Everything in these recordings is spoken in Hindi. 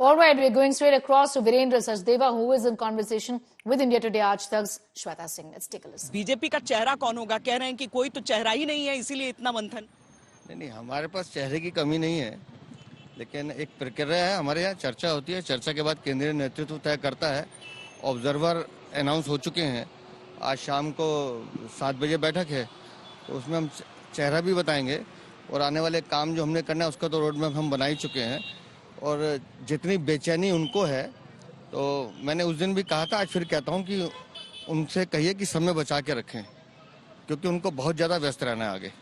All right, we're going straight across to Virendra Sachdeva, who is in conversation with India Today Aaj Tak's Shweta Singh. Let's take a listen. BJP का चेहरा कौन होगा? कह रहे हैं कि कोई तो चेहरा ही नहीं है, इसीलिए इतना मंथन। नहीं, हमारे पास चेहरे की कमी नहीं है, लेकिन एक प्रक्रिया है। हमारे यहाँ चर्चा होती है, चर्चा के बाद केंद्रीय नेतृत्व तय करता है। ऑब्जर्वर अनाउंस हो चुके हैं, आज शाम को 7 बजे बैठक है, तो उसमें हम चेहरा भी बताएंगे और आने वाले काम जो हमने करना है उसका तो रोड मैप हम बना ही चुके हैं। और जितनी बेचैनी उनको है, तो मैंने उस दिन भी कहा था, आज फिर कहता हूँ कि उनसे कहिए कि समय बचा के रखें, क्योंकि उनको बहुत ज़्यादा व्यस्त रहना है आगे।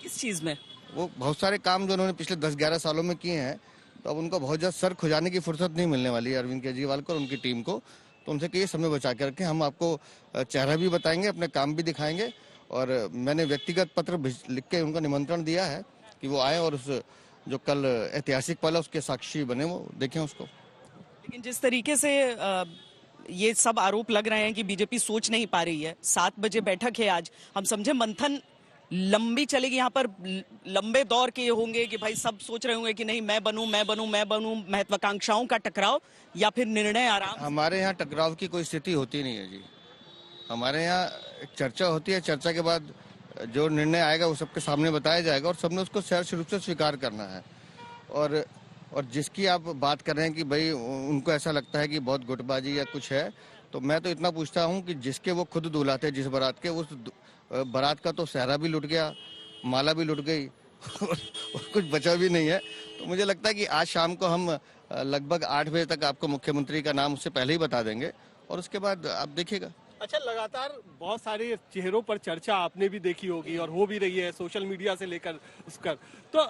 किस चीज़ में? वो बहुत सारे काम जो उन्होंने पिछले 10-11 सालों में किए हैं, तो अब उनको बहुत ज़्यादा सर खुजाने की फुर्सत नहीं मिलने वाली है अरविंद केजरीवाल को और उनकी टीम को। तो उनसे कहिए समय बचा के रखें, हम आपको चेहरा भी बताएंगे, अपने काम भी दिखाएंगे। और मैंने व्यक्तिगत पत्र लिख के उनको निमंत्रण दिया है कि वो आए और उस जो कल ऐतिहासिक पल है उसके साक्षी बने, वो देखें उसको। लेकिन जिस तरीके से ये सब आरोप लग रहे हैं कि बीजेपी सोच नहीं पा रही है, 7 बजे बैठक है आज, हम समझे मंथन लंबी चलेगी, यहाँ पर लंबे दौर के होंगे कि भाई सब सोच रहे होंगे कि नहीं मैं बनूं, महत्वाकांक्षाओं का टकराव या फिर निर्णय आराम? हमारे यहाँ टकराव की कोई स्थिति होती नहीं है जी। हमारे यहाँ चर्चा होती है, चर्चा के बाद जो निर्णय आएगा वो सबके सामने बताया जाएगा और सबने उसको सहर्ष रूप से स्वीकार करना है। और जिसकी आप बात कर रहे हैं कि भाई उनको ऐसा लगता है कि बहुत गुटबाजी या कुछ है, तो मैं तो इतना पूछता हूं कि जिसके वो खुद दूल्हा थे, जिस बारात के, उस बारात का तो सहरा भी लुट गया, माला भी लुट गई और कुछ बचा भी नहीं है। तो मुझे लगता है कि आज शाम को हम लगभग 8 बजे तक आपको मुख्यमंत्री का नाम उससे पहले ही बता देंगे और उसके बाद आप देखिएगा। अच्छा, लगातार बहुत सारे चेहरों पर चर्चा आपने भी देखी होगी और हो भी रही है सोशल मीडिया से लेकर उसका, तो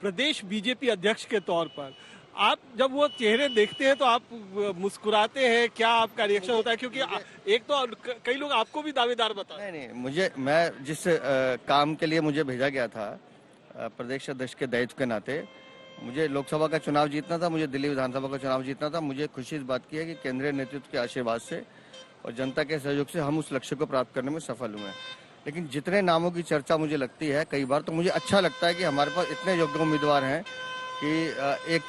प्रदेश बीजेपी अध्यक्ष के तौर पर आप जब वो चेहरे देखते हैं तो आप मुस्कुराते हैं, क्या आपका रिएक्शन होता है? क्योंकि एक तो कई लोग आपको भी दावेदार बताते हैं। नहीं, मैं जिस काम के लिए मुझे भेजा गया था प्रदेश अध्यक्ष के दायित्व के नाते, मुझे लोकसभा का चुनाव जीतना था, मुझे दिल्ली विधानसभा का चुनाव जीतना था। मुझे खुशी इस बात की है कि केंद्रीय नेतृत्व के आशीर्वाद से और जनता के सहयोग से हम उस लक्ष्य को प्राप्त करने में सफल हुए हैं। लेकिन जितने नामों की चर्चा मुझे लगती है कई बार, तो मुझे अच्छा लगता है कि हमारे पास इतने योग्य उम्मीदवार हैं कि एक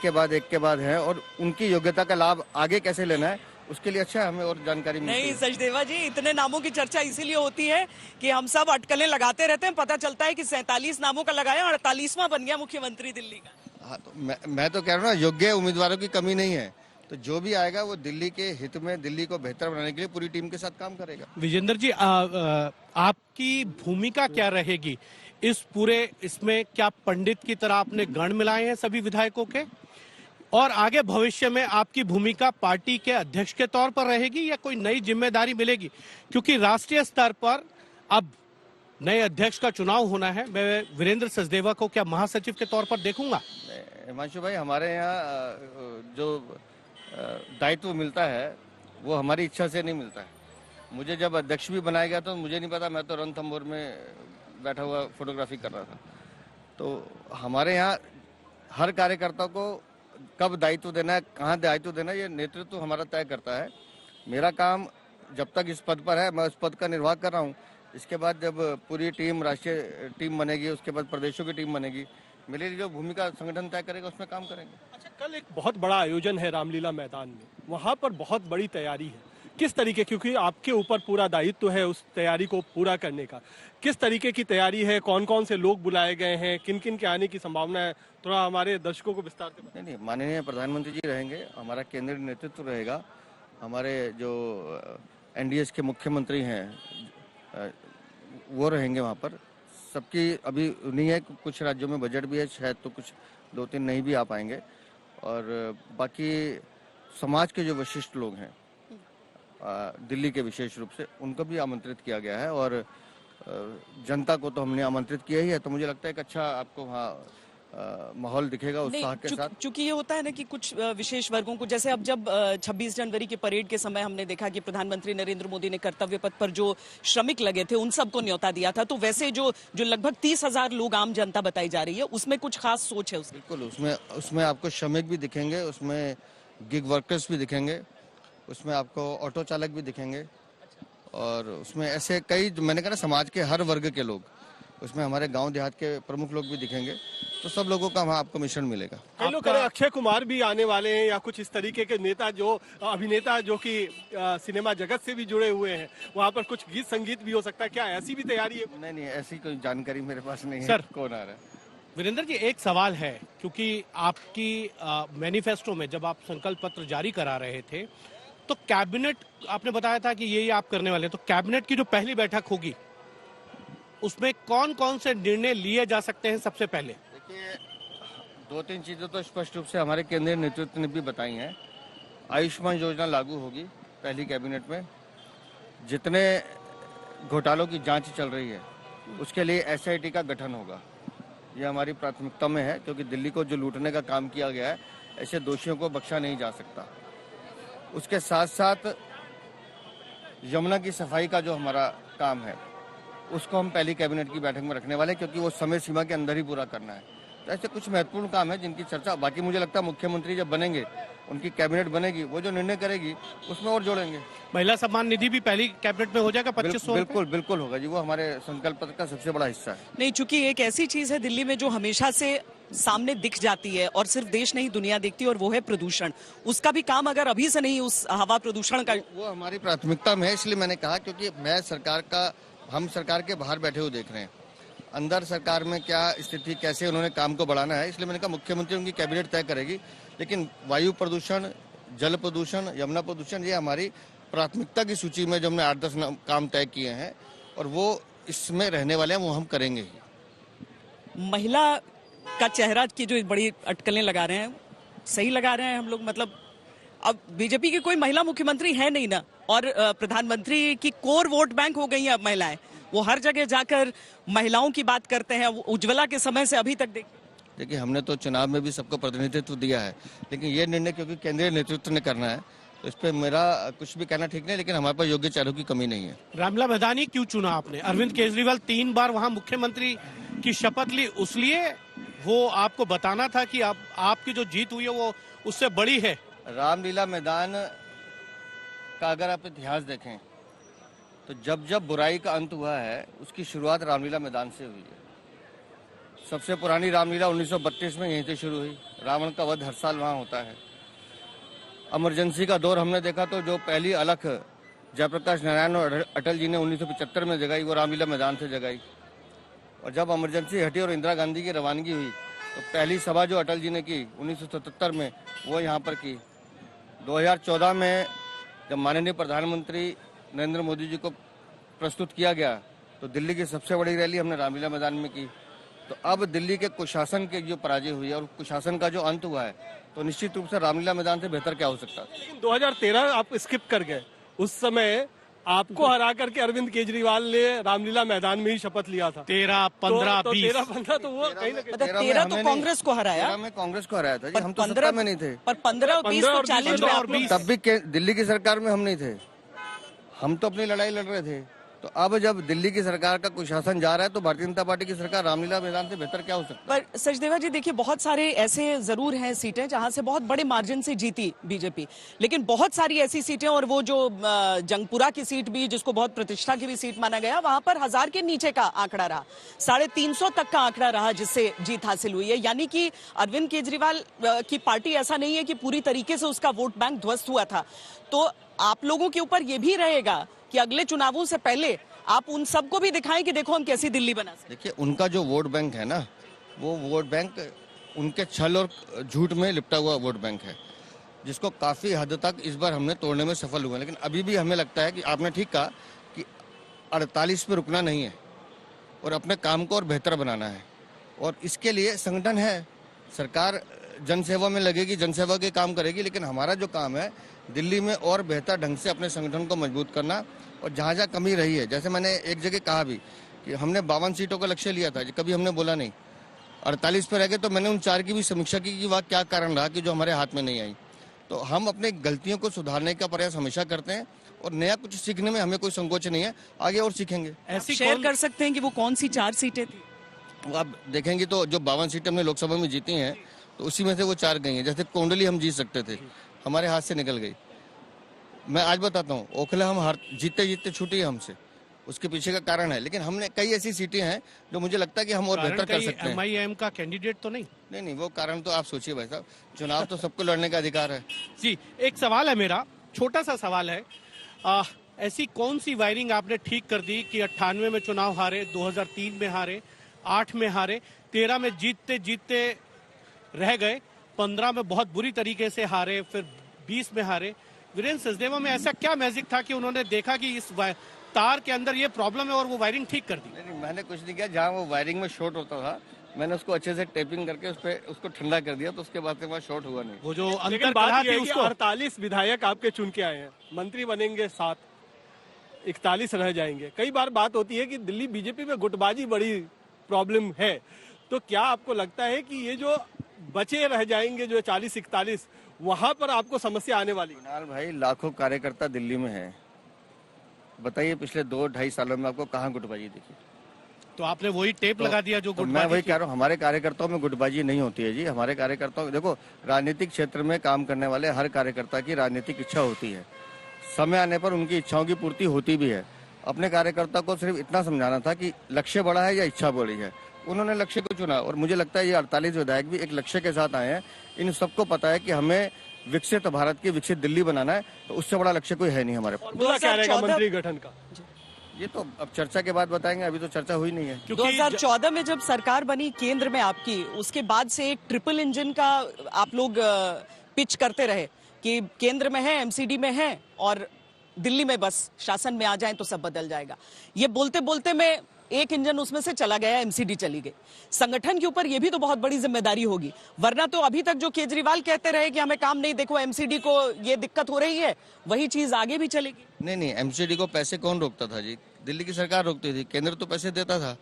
के बाद हैं और उनकी योग्यता का लाभ आगे कैसे लेना है उसके लिए अच्छा हमें और जानकारी मिलती है। नहीं सचदेवा जी, इतने नामों की चर्चा इसीलिए होती है कि हम सब अटकलें लगाते रहते हैं, पता चलता है कि 47 नामों का लगाया और 48वां बन गया मुख्यमंत्री दिल्ली का। हाँ, तो मैं तो कह रहा हूँ ना, योग्य उम्मीदवारों की कमी नहीं है, तो जो भी आएगा वो दिल्ली के हित में, दिल्ली को बेहतर बनाने के लिए पूरी टीम के साथ काम करेगा। विजेंद्र जी, आपकी भूमिका क्या रहेगी इस पूरे इसमें? क्या पंडित की तरह आपने गण मिलाए हैं सभी विधायकों के, और आगे भविष्य में आपकी भूमिका पार्टी के अध्यक्ष के तौर पर रहेगी या कोई नई जिम्मेदारी मिलेगी? क्योंकि राष्ट्रीय स्तर पर अब नए अध्यक्ष का चुनाव होना है। मैं वीरेंद्र सचदेवा को क्या महासचिव के तौर पर देखूंगा? हिमांशु भाई, हमारे यहाँ जो दायित्व मिलता है वो हमारी इच्छा से नहीं मिलता है। मुझे जब अध्यक्ष भी बनाया गया तो मुझे नहीं पता, मैं तो रणथंभौर में बैठा हुआ फोटोग्राफी कर रहा था। तो हमारे यहाँ हर कार्यकर्ता को कब दायित्व देना है, कहाँ दायित्व देना है, ये नेतृत्व हमारा तय करता है। मेरा काम जब तक इस पद पर है, मैं उस पद का निर्वाह कर रहा हूँ। इसके बाद जब पूरी टीम, राष्ट्रीय टीम बनेगी, उसके बाद प्रदेशों की टीम बनेगी, मेरे लिए जो भूमिका संगठन तय करेगा उसमें काम करेंगे। अच्छा, कल एक बहुत बड़ा आयोजन है रामलीला मैदान में, वहाँ पर बहुत बड़ी तैयारी है। किस तरीके, क्योंकि आपके ऊपर पूरा दायित्व है उस तैयारी को पूरा करने का, किस तरीके की तैयारी है? कौन कौन से लोग बुलाए गए हैं, किन किन के आने की संभावना है? थोड़ा हमारे दर्शकों को विस्तार से बताएं। नहीं, माननीय प्रधानमंत्री जी रहेंगे, हमारा केंद्रीय नेतृत्व रहेगा, हमारे जो एनडीए के मुख्यमंत्री हैं वो रहेंगे वहाँ पर। सबकी अभी नहीं है, कुछ राज्यों में बजट भी है, शायद तो कुछ 2-3 नहीं भी आ पाएंगे। और बाकी समाज के जो विशिष्ट लोग हैं दिल्ली के, विशेष रूप से उनको भी आमंत्रित किया गया है और जनता को तो हमने आमंत्रित किया ही है। तो मुझे लगता है कि अच्छा आपको वहाँ माहौल दिखेगा उत्साह के साथ। चूंकि ये होता है ना कि कुछ विशेष वर्गों को, जैसे अब जब 26 जनवरी के परेड के समय हमने देखा कि प्रधानमंत्री नरेंद्र मोदी ने कर्तव्य पथ पर जो श्रमिक लगे थे उन सबको न्योता दिया था, तो वैसे जो लगभग 30,000 लोग आम जनता बताई जा रही है, उसमें कुछ खास सोच है उसकी? बिल्कुल, उसमें आपको श्रमिक भी दिखेंगे, उसमें गिग वर्कर्स भी दिखेंगे, उसमें आपको ऑटो चालक भी दिखेंगे और उसमें ऐसे कई, मैंने कहा ना, समाज के हर वर्ग के लोग उसमें हमारे गांव देहात के प्रमुख लोग भी दिखेंगे, तो सब लोगों का वहाँ आपको मिश्रण मिलेगा। कई लोग कह रहे हैं अक्षय कुमार भी आने वाले हैं या कुछ इस तरीके के नेता जो अभिनेता जो कि सिनेमा जगत से भी जुड़े हुए हैं, वहाँ पर कुछ गीत संगीत भी हो सकता है, क्या ऐसी भी तैयारी है? नहीं, ऐसी कोई जानकारी मेरे पास नहीं है। सर, कौन आ रहा है? वीरेंद्र जी, एक सवाल है, क्योंकि आपकी मैनिफेस्टो में जब आप संकल्प पत्र जारी करा रहे थे तो कैबिनेट आपने बताया था कि ये आप करने वाले हैं, तो कैबिनेट की जो पहली बैठक होगी उसमें कौन कौन से निर्णय लिए जा सकते हैं? सबसे पहले देखिए, 2-3 चीजें तो स्पष्ट रूप से हमारे केंद्रीय नेतृत्व ने भी बताई हैं। आयुष्मान योजना लागू होगी पहली कैबिनेट में। जितने घोटालों की जांच चल रही है उसके लिए एसआईटी का गठन होगा। ये हमारी प्राथमिकता में है, क्योंकि दिल्ली को जो लूटने का काम किया गया है, ऐसे दोषियों को बख्शा नहीं जा सकता। उसके साथ साथ यमुना की सफाई का जो हमारा काम है उसको हम पहली कैबिनेट की बैठक में रखने वाले हैं, क्योंकि वो समय सीमा के अंदर ही पूरा करना है। तो ऐसे कुछ महत्वपूर्ण काम है जिनकी चर्चा, बाकी मुझे लगता है मुख्यमंत्री जब बनेंगे, उनकी कैबिनेट बनेगी, वो जो निर्णय करेगी उसमें और जोड़ेंगे। महिला सम्मान निधि भी पहली कैबिनेट में हो जाएगा 2500? बिल्कुल होगा जी, वो हमारे संकल्प पत्र का सबसे बड़ा हिस्सा है। नहीं, चूंकि एक ऐसी चीज है दिल्ली में जो हमेशा से सामने दिख जाती है और सिर्फ देश नहीं दुनिया देखती है, और वो है प्रदूषण। उसका भी काम अगर अभी से नहीं, उस हवा प्रदूषण का, वो हमारी प्राथमिकता में है। इसलिए मैंने कहा, क्योंकि हम सरकार के बाहर बैठे हुए देख रहे हैं, अंदर सरकार में क्या स्थिति, कैसे उन्होंने काम को बढ़ाना है, इसलिए मैंने कहा मुख्यमंत्री उनकी कैबिनेट तय करेगी। लेकिन वायु प्रदूषण, जल प्रदूषण, यमुना प्रदूषण, ये हमारी प्राथमिकता की सूची में जो हमने 8-10 काम तय किए हैं और वो इसमें रहने वाले हैं, वो हम करेंगे ही। महिला का चेहरा की जो बड़ी अटकलें लगा रहे हैं, सही लगा रहे हैं हम लोग? मतलब अब बीजेपी की कोई महिला मुख्यमंत्री है नहीं ना, और प्रधानमंत्री की कोर वोट बैंक हो गई है अब महिलाएं। वो हर जगह जाकर महिलाओं की बात करते हैं। उज्ज्वला के समय से अभी तक देखिए, हमने तो चुनाव में भी सबको प्रतिनिधित्व दिया है, लेकिन ये निर्णय क्योंकि केंद्रीय नेतृत्व ने करना है, तो इस पे मेरा कुछ भी कहना ठीक नहीं। लेकिन हमारे पास योग्य चेहरों की कमी नहीं है। रामलीला मैदानी क्यों चुना आपने? अरविंद केजरीवाल 3 बार वहां मुख्यमंत्री की शपथ ली, उसलिए वो आपको बताना था कि आपकी जो जीत हुई है वो उससे बड़ी है। रामलीला मैदान का अगर आप इतिहास देखें तो जब बुराई का अंत हुआ है, उसकी शुरुआत रामलीला मैदान से हुई है। सबसे पुरानी रामलीला 1932 में यहीं से शुरू हुई। रावण का वध हर साल वहाँ होता है। इमरजेंसी का दौर हमने देखा तो जो पहली अलख जयप्रकाश नारायण और अटल जी ने 1975 में जगाई, वो रामलीला मैदान से जगाई। और जब इमरजेंसी हटी और इंदिरा गांधी की रवानगी हुई, तो पहली सभा जो अटल जी ने की 1977 में, वो यहाँ पर की। 2014 में जब माननीय प्रधानमंत्री नरेंद्र मोदी जी को प्रस्तुत किया गया, तो दिल्ली की सबसे बड़ी रैली हमने रामलीला मैदान में की। तो अब दिल्ली के कुशासन के जो पराजय हुई है और कुशासन का जो अंत हुआ है, तो निश्चित रूप से रामलीला मैदान से बेहतर क्या हो सकता है। लेकिन 2013 आप स्किप कर गए, उस समय आपको हरा करके अरविंद केजरीवाल ने रामलीला मैदान में ही शपथ लिया था। 13, 15, 20 13-15 तो वो कहीं ना कहीं 13 तो कांग्रेस को हराया। 13 में कांग्रेस को हराया था जी, हम तो सत्ता में नहीं थे। पर 15 और 20 को चैलेंज में आप लोग, तब भी दिल्ली की सरकार में हम नहीं थे, हम तो अपनी लड़ाई लड़ रहे थे। तो अब जब दिल्ली की सरकार का कुशासन जा रहा है, तो भारतीय जनता पार्टी की सरकार रामलीला मैदान से बेहतर क्या हो सकता है। पर सचदेवा जी देखिए, बहुत सारे ऐसे जरूर हैं सीटें जहां से बहुत बड़े मार्जिन से जीती बीजेपी, लेकिन बहुत सारी ऐसी सीटें, और वो जो जंगपुरा की सीट भी, जिसको बहुत प्रतिष्ठा की भी सीट माना गया, वहां पर 1000 के नीचे का आंकड़ा रहा, 350 तक का आंकड़ा रहा जिससे जीत हासिल हुई है। यानी कि अरविंद केजरीवाल की पार्टी ऐसा नहीं है कि पूरी तरीके से उसका वोट बैंक ध्वस्त हुआ था। तो आप लोगों के ऊपर ये भी रहेगा कि अगले चुनावों से पहले आप उन सबको भी दिखाएं कि देखो हम कैसी दिल्ली बना सकते। देखिए, उनका जो वोट बैंक है ना, वो वोट बैंक उनके छल और झूठ में लिपटा हुआ वोट बैंक है, जिसको काफी हद तक इस बार हमने तोड़ने में सफल हुए। लेकिन अभी भी हमें लगता है कि आपने ठीक कहा कि 48 पे रुकना नहीं है और अपने काम को और बेहतर बनाना है। और इसके लिए संगठन है, सरकार जनसेवा में लगेगी, जनसेवा के काम करेगी। लेकिन हमारा जो काम है दिल्ली में और बेहतर ढंग से अपने संगठन को मजबूत करना, और जहाँ जहाँ कमी रही है, जैसे मैंने एक जगह कहा भी कि हमने 52 सीटों का लक्ष्य लिया था, कभी हमने बोला नहीं 48 पे रह गए, तो मैंने उन 4 की भी समीक्षा की कि वह क्या कारण रहा कि जो हमारे हाथ में नहीं आई। तो हम अपने गलतियों को सुधारने का प्रयास हमेशा करते हैं और नया कुछ सीखने में हमें कोई संकोच नहीं है, आगे और सीखेंगे। ऐसी शेयर कर सकते हैं कि वो कौन सी 4 सीटें थी? आप देखेंगे तो जो 52 सीटें हमने लोकसभा में जीती हैं, तो उसी में से वो 4 गई हैं। जैसे कोंडली हम जीत सकते थे, हमारे हाथ से निकल गई। मैं आज बताता हूँ, ओखला हम जीतते जीतते छूटी है हमसे, उसके पीछे का कारण है, लेकिन हमने कई ऐसी सीटें हैं जो मुझे लगता है कि हम और बेहतर कर सकते हैं। MIM का कैंडिडेट तो नहीं? नहीं, वो कारण तो आप सोचिए भाई साहब, चुनाव तो सबको लड़ने का अधिकार है। जी, एक सवाल है मेरा, छोटा सा सवाल है। ऐसी कौन सी वायरिंग आपने ठीक कर दी कि 98 में चुनाव हारे, 2003 में हारे, 8 में हारे, 13 में जीतते जीतते रह गए, 15 में बहुत बुरी तरीके से हारे, फिर 20 में हारे। वीरेंद्र सचदेवा में ऐसा क्या मैजिक था कि उन्होंने देखा कि इस तार के अंदर ये प्रॉब्लम है और वो वायरिंग ठीक कर दी? नहीं, मैंने कुछ नहीं किया। जहाँ वो वायरिंग में शॉर्ट होता था, मैंने उसको अच्छे से टेपिंग करके उसको ठंडा कर दिया, तो उसके बाद से वहाँ शॉर्ट हुआ नहीं। वो जो लेकिन अंतर बात कहा यह थी है कि उसको 48 विधायक आपके चुन के आए हैं, मंत्री बनेंगे 7, 41 रह जाएंगे। कई बार बात होती है कि दिल्ली बीजेपी में गुटबाजी बड़ी प्रॉब्लम है, तो क्या आपको लगता है कि ये जो बचे रह जाएंगे जो 40-41, वहां पर आपको समस्या आने वाली? कुणाल भाई, लाखों कार्यकर्ता दिल्ली में है, बताइए पिछले 2-2.5 सालों में आपको कहाँ गुटबाजी दिखी? तो आपने वही टेप लगा दिया जो तो मैं गुटबाजी वही थी। कह रहा हूँ, हमारे कार्यकर्ताओं में गुटबाजी नहीं होती है जी। हमारे कार्यकर्ताओं, देखो, राजनीतिक क्षेत्र में काम करने वाले हर कार्यकर्ता की राजनीतिक इच्छा होती है, समय आने पर उनकी इच्छाओं की पूर्ति होती भी है। अपने कार्यकर्ता को सिर्फ इतना समझाना था कि लक्ष्य बड़ा है या इच्छा बड़ी है, उन्होंने लक्ष्य को चुना। और मुझे लगता है ये 48 विधायक भी एक लक्ष्य के साथ आए हैं। इन सबको पता है कि हमें विकसित भारत की विकसित दिल्ली बनाना है, तो उससे बड़ा लक्ष्य कोई है नहीं हमारे पास। फॉर्मूला क्या रहेगा मंत्री गठन का? ये तो अब चर्चा के बाद बताएंगे, अभी तो चर्चा हुई नहीं है। 2014 में जब सरकार बनी केंद्र में आपकी, उसके बाद से एक ट्रिपल इंजन का आप लोग पिच करते रहे कि केंद्र में है, MCD में है और दिल्ली में बस शासन में आ जाए तो सब बदल जाएगा। ये बोलते बोलते में एक इंजन उसमें से चला गया, MCD चली गई। संगठन के ऊपर ये भी तो बहुत बड़ी जिम्मेदारी होगी, वरना तो अभी तक जो केजरीवाल कहते रहे कि हमें काम नहीं, देखो MCD को ये दिक्कत हो रही है, वही चीज आगे भी चलेगी। नहीं, MCD को पैसे कौन रोकता था जी? दिल्ली की सरकार रोकती थी, केंद्र तो पैसे देता था।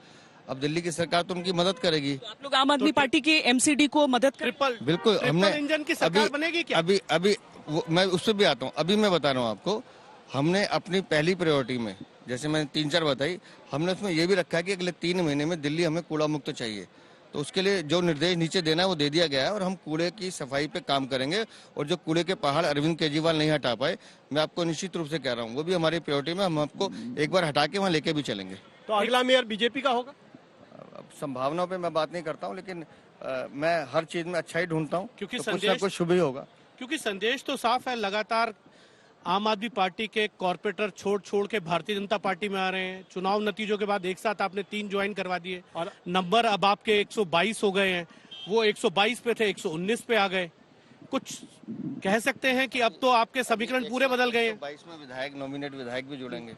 अब दिल्ली की सरकार तो उनकी मदद करेगी। तो आप लोग आम आदमी पार्टी की MCD को मदद कर बिल्कुल, हमने इंजन की सरकार बनेगी क्या? अभी मैं उससे भी आता हूँ। अभी मैं बता रहा हूँ आपको, हमने अपनी पहली प्रायोरिटी में, जैसे मैंने 3-4 बताई, हमने उसमें ये भी रखा है कि अगले 3 महीने में दिल्ली हमें कूड़ा मुक्त चाहिए। तो उसके लिए जो निर्देश नीचे देना है वो दे दिया गया है, और हम कूड़े की सफाई पे काम करेंगे। और जो कूड़े के पहाड़ अरविंद केजरीवाल नहीं हटा पाए, मैं आपको निश्चित रूप से कह रहा हूँ, वो भी हमारी प्रायोरिटी में, हम आपको एक बार हटा के वहाँ लेके भी चलेंगे। तो अगला मेयर बीजेपी का होगा? अब संभावनाओं पे मैं बात नहीं करता हूँ, लेकिन मैं हर चीज में अच्छा ही ढूंढता हूँ, क्योंकि तो कुछ ना कुछ शुभ ही होगा। क्योंकि संदेश तो साफ है, लगातार आम आदमी पार्टी के कॉर्पोरेटर छोड़ के भारतीय जनता पार्टी में आ रहे हैं। चुनाव नतीजों के बाद एक साथ आपने 3 ज्वाइन करवा दिए और नंबर अब आपके 122 हो गए हैं। वो 122 पे थे, 119 पे आ गए। कुछ कह सकते हैं कि अब तो आपके समीकरण पूरे बदल गए हैं। 22 में विधायक, नॉमिनेट विधायक भी जुड़ेंगे,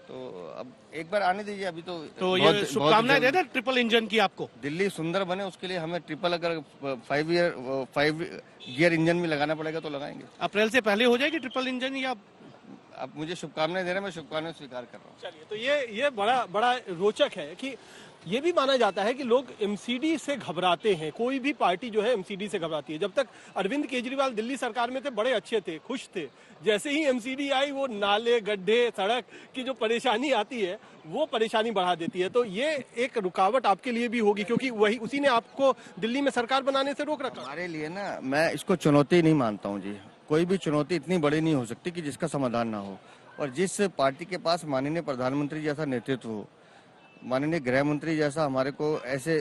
तो अब एक बार आने दीजिए। अभी तो ये शुभकामनाएं दे दें ट्रिपल इंजन की आपको। दिल्ली सुंदर बने, उसके लिए हमें ट्रिपल, अगर 5 गियर इंजन भी लगाना पड़ेगा तो लगाएंगे। अप्रैल से पहले हो जाएगी ट्रिपल इंजन, या आप मुझे शुभकामनाएं दे रहे हैं, मैं शुभकामनाएं स्वीकार कर रहा हूँ। चलिए, तो ये बड़ा रोचक है कि ये भी माना जाता है कि लोग MCD से घबराते हैं। कोई भी पार्टी जो है MCD से घबराती है। जब तक अरविंद केजरीवाल दिल्ली सरकार में थे, बड़े अच्छे थे, खुश थे। जैसे ही MCD आई, वो नाले, गड्ढे, सड़क की जो परेशानी आती है, वो परेशानी बढ़ा देती है। तो ये एक रुकावट आपके लिए भी होगी, क्योंकि वही उसी ने आपको दिल्ली में सरकार बनाने से रोक रखा। हमारे लिए ना, मैं इसको चुनौती नहीं मानता हूँ जी। कोई भी चुनौती इतनी बड़ी नहीं हो सकती कि जिसका समाधान ना हो। और जिस पार्टी के पास माननीय प्रधानमंत्री जैसा नेतृत्व हो, माननीय गृह मंत्री जैसा हमारे को ऐसे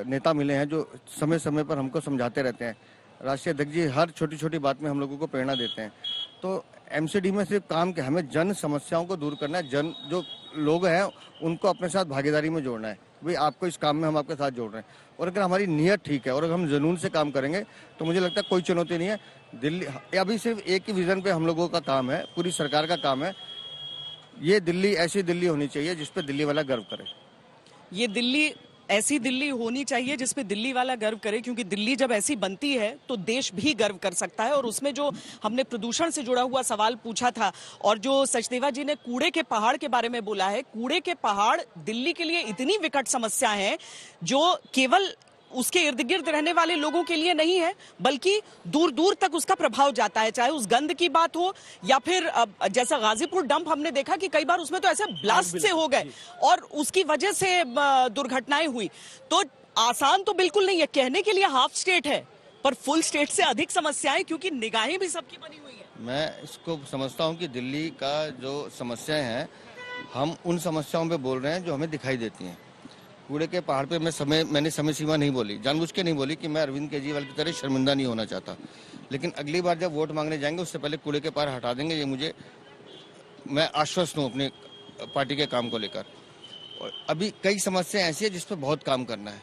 नेता मिले हैं जो समय समय पर हमको समझाते रहते हैं, राष्ट्रीय अध्यक्ष जी हर छोटी छोटी बात में हम लोगों को प्रेरणा देते हैं। तो MCD में सिर्फ काम क्या, हमें जन समस्याओं को दूर करना है, जन जो लोग हैं उनको अपने साथ भागीदारी में जोड़ना है। भाई आपको इस काम में हम आपके साथ जोड़ रहे हैं, और अगर हमारी नीयत ठीक है और अगर हम जुनून से काम करेंगे तो मुझे लगता है कोई चुनौती नहीं है। दिल्ली अभी सिर्फ एक ही विजन पे हम लोगों का काम है, पूरी सरकार का काम है। ये दिल्ली ऐसी दिल्ली होनी चाहिए जिसपे दिल्ली वाला गर्व करे। ये दिल्ली ऐसी दिल्ली होनी चाहिए जिसपे दिल्ली वाला गर्व करे, क्योंकि दिल्ली जब ऐसी बनती है तो देश भी गर्व कर सकता है। और उसमें जो हमने प्रदूषण से जुड़ा हुआ सवाल पूछा था, और जो सचदेवा जी ने कूड़े के पहाड़ के बारे में बोला है, कूड़े के पहाड़ दिल्ली के लिए इतनी विकट समस्या है जो केवल उसके इर्द गिर्द रहने वाले लोगों के लिए नहीं है, बल्कि दूर दूर तक उसका प्रभाव जाता है। चाहे उस गंद की बात हो या फिर जैसा गाजीपुर डंप हमने देखा कि कई बार उसमें तो ऐसे ब्लास्ट से हो गए और उसकी वजह से दुर्घटनाएं हुई। तो आसान तो बिल्कुल नहीं है, कहने के लिए हाफ स्टेट है, पर फुल स्टेट से अधिक समस्याएं, क्योंकि निगाहें भी सबकी बनी हुई है। मैं इसको समझता हूँ कि दिल्ली का जो समस्याएं हैं हम उन समस्याओं पे बोल रहे हैं जो हमें दिखाई देती हैं। कूड़े के पहाड़ पे मैंने समय सीमा नहीं बोली, जानबूझ के नहीं बोली कि मैं अरविंद केजरीवाल की तरह शर्मिंदा नहीं होना चाहता। लेकिन अगली बार जब वोट मांगने जाएंगे उससे पहले कूड़े के पहाड़ हटा देंगे, ये मैं आश्वस्त हूँ अपनी पार्टी के काम को लेकर। और अभी कई समस्याएं ऐसी है जिस पर बहुत काम करना है।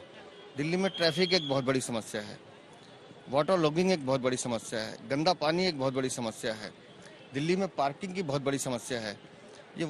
दिल्ली में ट्रैफिक एक बहुत बड़ी समस्या है, वाटर लॉगिंग एक बहुत बड़ी समस्या है, गंदा पानी एक बहुत बड़ी समस्या है, दिल्ली में पार्किंग की बहुत बड़ी समस्या है। ये